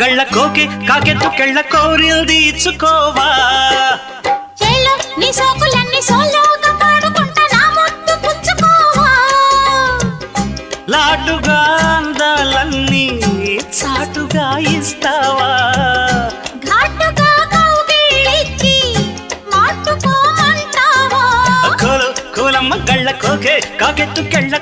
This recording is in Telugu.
గళ్ళ కోకి కాకెత్తు కెళ్ళ కోరిల్ది ఇచ్చుకోవా చేలో నీ సోకులన్నీ సోలోగా పాడుకుంటా నా ముద్దు పుచ్చుకోవా లాటుగా అందాలన్నీ చాటుగా ఇస్తావా ఘాటుగా కౌగిలించి మాటుకోమంటావా కోలమ్మ గళ్ళ కోకే కాకెత్తు కెళ్ళ